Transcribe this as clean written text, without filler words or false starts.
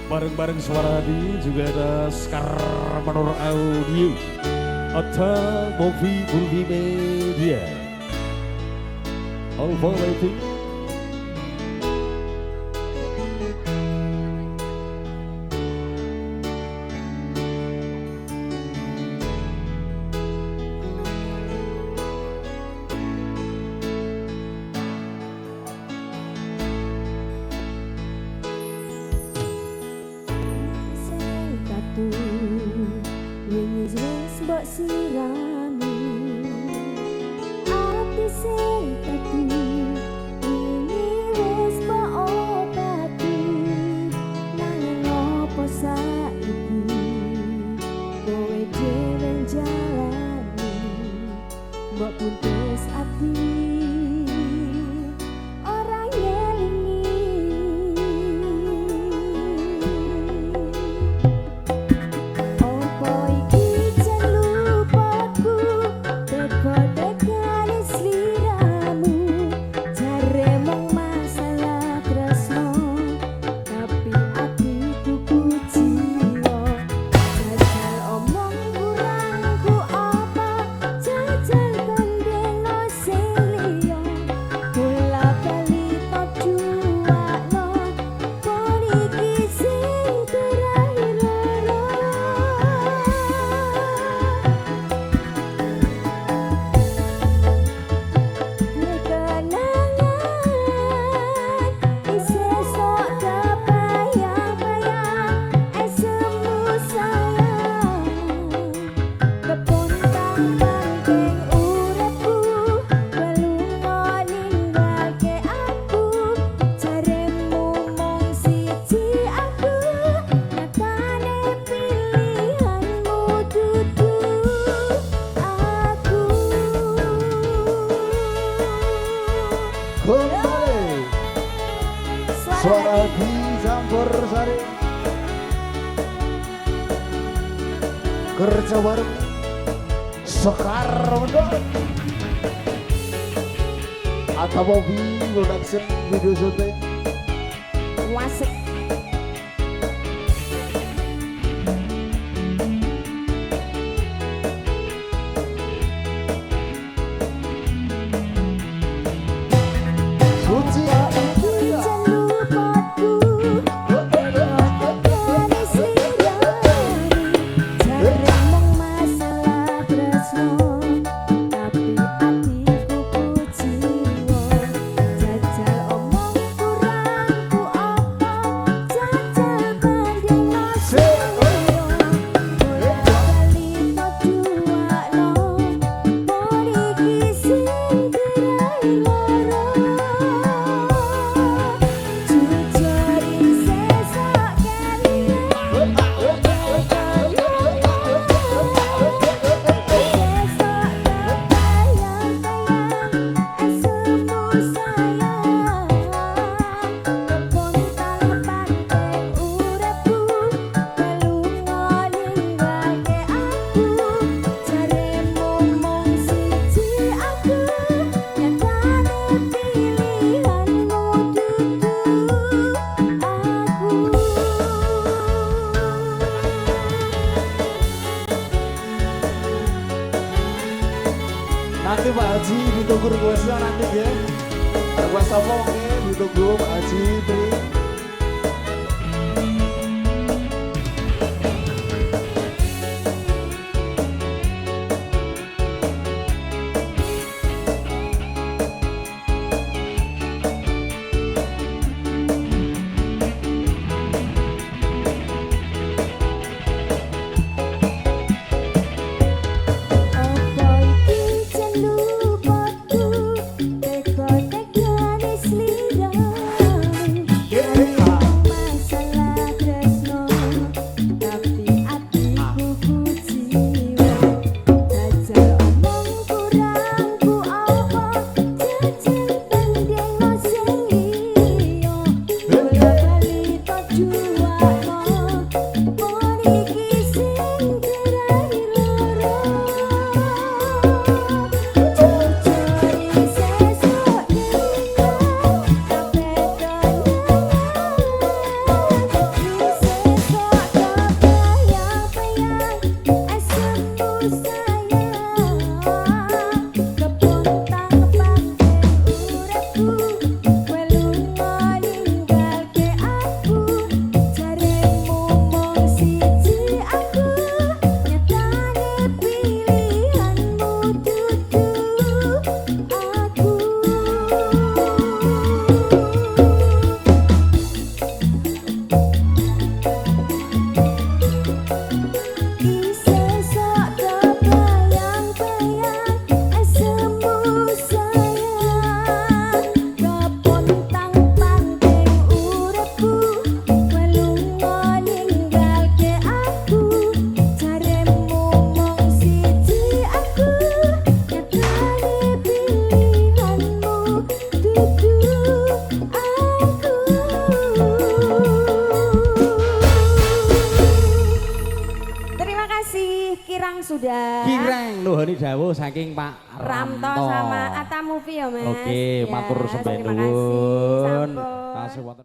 Bareng-bareng Suara Hati juga ada Skar Manor Audio atau Movie Multimedia. All for waiting. Mbok sirami ati sing tatu ini wis mbok obati nanging opo saiki kowe dhewe jalani mbok putus ati ora ngelingi opo iki lupaku teko-tekane sliramu jare mung masalah tresno tapi atiku kuciwa jajal omong kurangku apa jajal kandelo sing liya bola bali tak juwakno pon iki sing terakhir loro Kembali Suara Hati campur sari kerja bareng Sekar Mendor atau Movie Production Video Syuting wasik Suci nanti Pak Haji ditunggu requestnya nanti ya. Request apa oke ditunggu Pak Haji Tri. Teko-tekane sliramu terima kasih Kirang sudah. Kirang nuhuni dawuh saking Pak Ramto sama Ata Movie ya Mas. Oke, Ya, matur sembah terima kasih. nuwun. Sampun. Kasih wonten